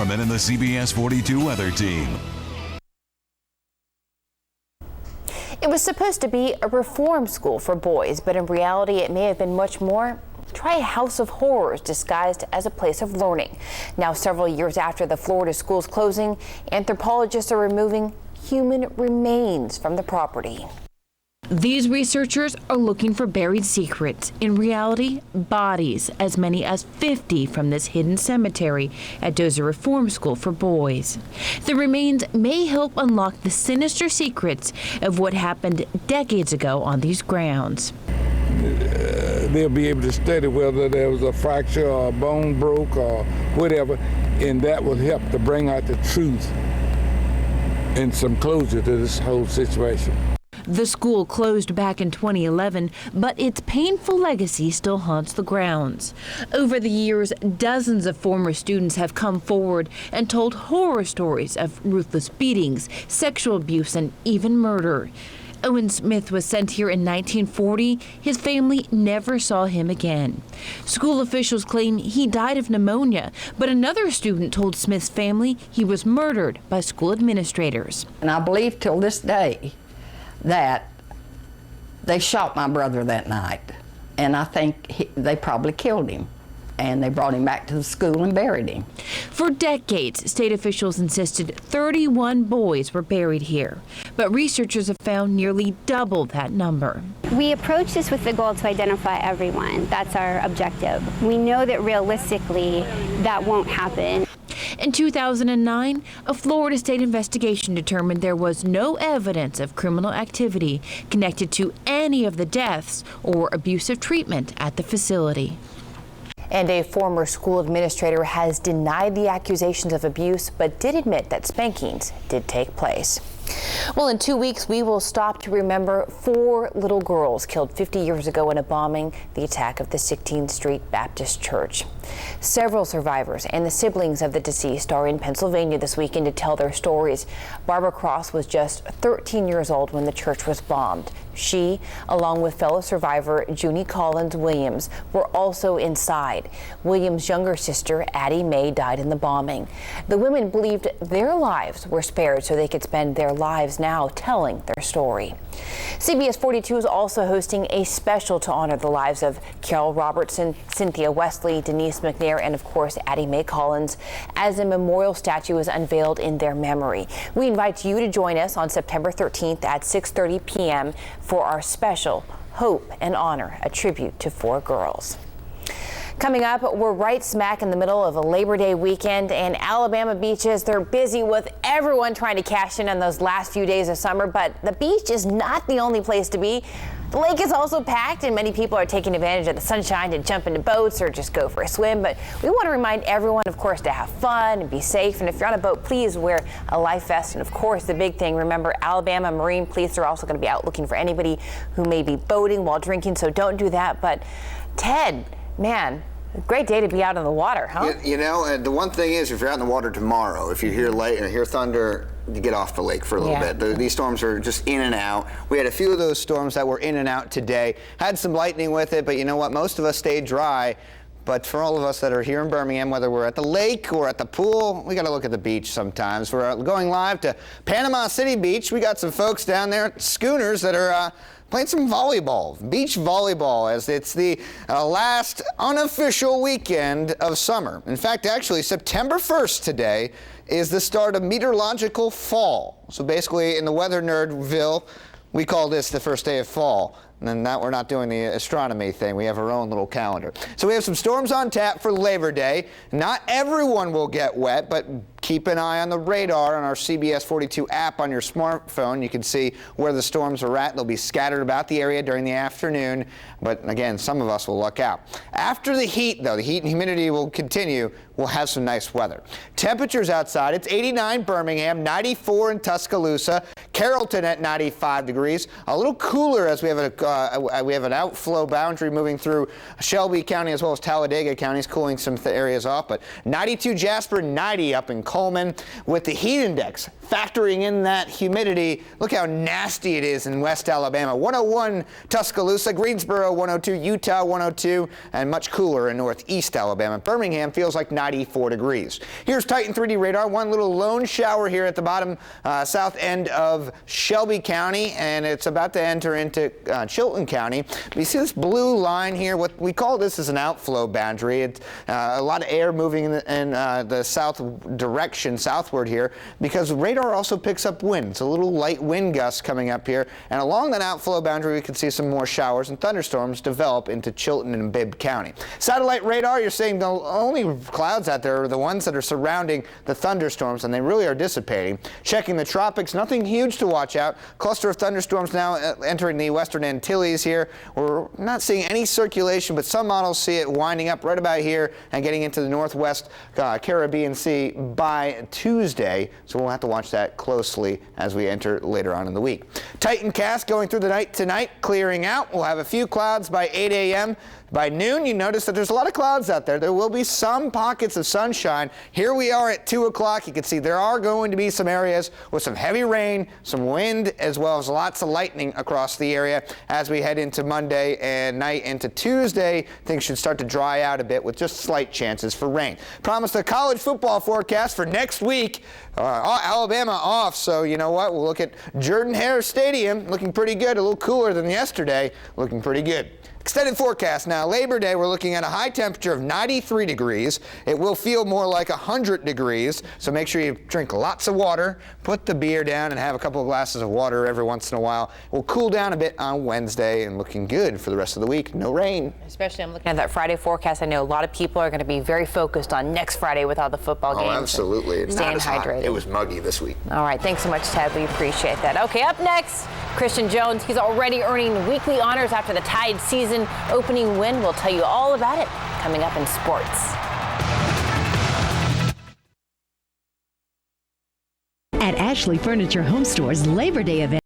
Solomon and the CBS 42 weather team. It was supposed to be a reform school for boys, but in reality it may have been much more. Try a house of horrors disguised as a place of learning. Now, several years after the Florida school's closing, anthropologists are removing human remains from the property. These researchers are looking for buried secrets. In reality, bodies, as many as 50 from this hidden cemetery at Dozer Reform School for Boys. The remains may help unlock the sinister secrets of what happened decades ago on these grounds. They'll be able to study whether there was a fracture or a bone broke or whatever, and that will help to bring out the truth and some closure to this whole situation. The school closed back in 2011, but its painful legacy still haunts the grounds. Over the years, dozens of former students have come forward and told horror stories of ruthless beatings, sexual abuse, and even murder. Owen Smith was sent here in 1940. His family never saw him again. School officials claim he died of pneumonia, but another student told Smith's family he was murdered by school administrators. And I believe till this day that they shot my brother that night, and I think they probably killed him, and they brought him back to the school and buried him. For decades, state officials insisted 31 boys were buried here, but researchers have found nearly double that number. We approach this with the goal to identify everyone. That's our objective. We know that realistically that won't happen. In 2009, a Florida state investigation determined there was no evidence of criminal activity connected to any of the deaths or abusive treatment at the facility. And a former school administrator has denied the accusations of abuse, but did admit that spankings did take place. Well, in 2 weeks, we will stop to remember 4 little girls killed 50 years ago in a bombing, the attack of the 16th Street Baptist Church. Several survivors and the siblings of the deceased are in Pennsylvania this weekend to tell their stories. Barbara Cross was just 13 years old when the church was bombed. She, along with fellow survivor Junie Collins Williams, were also inside. Williams' younger sister, Addie Mae, died in the bombing. The women believed their lives were spared so they could spend their lives now telling their story. CBS 42 is also hosting a special to honor the lives of Carol Robertson, Cynthia Wesley, Denise McNair, and of course Addie Mae Collins, as a memorial statue is unveiled in their memory. We invite you to join us on September 13th at 6:30 p.m. for our special Hope and Honor, a tribute to 4 girls. Coming up, we're right smack in the middle of a Labor Day weekend, and Alabama beaches, they're busy with everyone trying to cash in on those last few days of summer, but the beach is not the only place to be. The lake is also packed, and many people are taking advantage of the sunshine to jump into boats or just go for a swim. But we want to remind everyone, of course, to have fun and be safe. And if you're on a boat, please wear a life vest. And of course, the big thing, remember, Alabama Marine Police are also going to be out looking for anybody who may be boating while drinking, so don't do that. But Ted, man, great day to be out on the water, huh? You know, the one thing is, if you're out in the water tomorrow, if you hear light and hear thunder, you get off the lake for a little bit. These storms are just in and out. We had a few of those storms that were in and out today. Had some lightning with it, but you know what? Most of us stayed dry. But for all of us that are here in Birmingham, whether we're at the lake or at the pool, we got to look at the beach sometimes. We're going live to Panama City Beach. We got some folks down there at schooners that are playing some volleyball, beach volleyball, as it's the last unofficial weekend of summer. In fact, actually, September 1st today is the start of meteorological fall. So basically, in the weather nerdville, we call this the first day of fall. And now we're not doing the astronomy thing. We have our own little calendar. So we have some storms on tap for Labor Day. Not everyone will get wet, but keep an eye on the radar on our CBS 42 app on your smartphone. You can see where the storms are at. They'll be scattered about the area during the afternoon. But again, some of us will luck out. After the heat, though, the heat and humidity will continue. We'll have some nice weather. Temperatures outside, it's 89 Birmingham, 94 in Tuscaloosa. Carrollton at 95 degrees. A little cooler as we have an outflow boundary moving through Shelby County as well as Talladega counties, cooling some areas off. But 92 Jasper, 90 up in Coleman. With the heat index factoring in that humidity, look how nasty it is in West Alabama. 101 Tuscaloosa, Greensboro 102, Utah 102, and much cooler in Northeast Alabama. Birmingham feels like 94 degrees. Here's Titan 3D radar. One little lone shower here at the bottom south end of Shelby County, and it's about to enter into Chilton County. But you see this blue line here? What we call this is an outflow boundary. It's a lot of air moving in the south direction, southward here, because radar also picks up wind. It's a little light wind gusts coming up here, and along that outflow boundary we can see some more showers and thunderstorms develop into Chilton and Bibb County. Satellite radar, you're seeing the only clouds out there are the ones that are surrounding the thunderstorms, and they really are dissipating. Checking the tropics, nothing huge to watch out. Cluster of thunderstorms now entering the western Antilles here. We're not seeing any circulation, but some models see it winding up right about here and getting into the northwest Caribbean Sea by Tuesday, so we'll have to watch that closely as we enter later on in the week. Titan cast going through the night tonight, clearing out. We'll have a few clouds by 8 a.m. By noon, you notice that there's a lot of clouds out there. There will be some pockets of sunshine. Here we are at 2 o'clock. You can see there are going to be some areas with some heavy rain, some wind, as well as lots of lightning across the area. As we head into Monday and night into Tuesday, things should start to dry out a bit with just slight chances for rain. Promise the college football forecast for next week. Alabama off, so you know what? We'll look at Jordan-Hare Stadium looking pretty good. A little cooler than yesterday, looking pretty good. Extended forecast now. Labor Day, we're looking at a high temperature of 93 degrees. It will feel more like 100 degrees, so make sure you drink lots of water, put the beer down, and have a couple of glasses of water every once in a while. We'll cool down a bit on Wednesday and looking good for the rest of the week. No rain. Especially, I'm looking at that Friday forecast. I know a lot of people are going to be very focused on next Friday with all the football games. Oh, absolutely. It's staying not as hot. hydrated. It was muggy this week. All right. Thanks so much, Ted. We appreciate that. Okay, up next, Christian Jones. He's already earning weekly honors after the Tide season opening win. We'll tell you all about it coming up in sports. At Ashley Furniture Home Store's Labor Day event.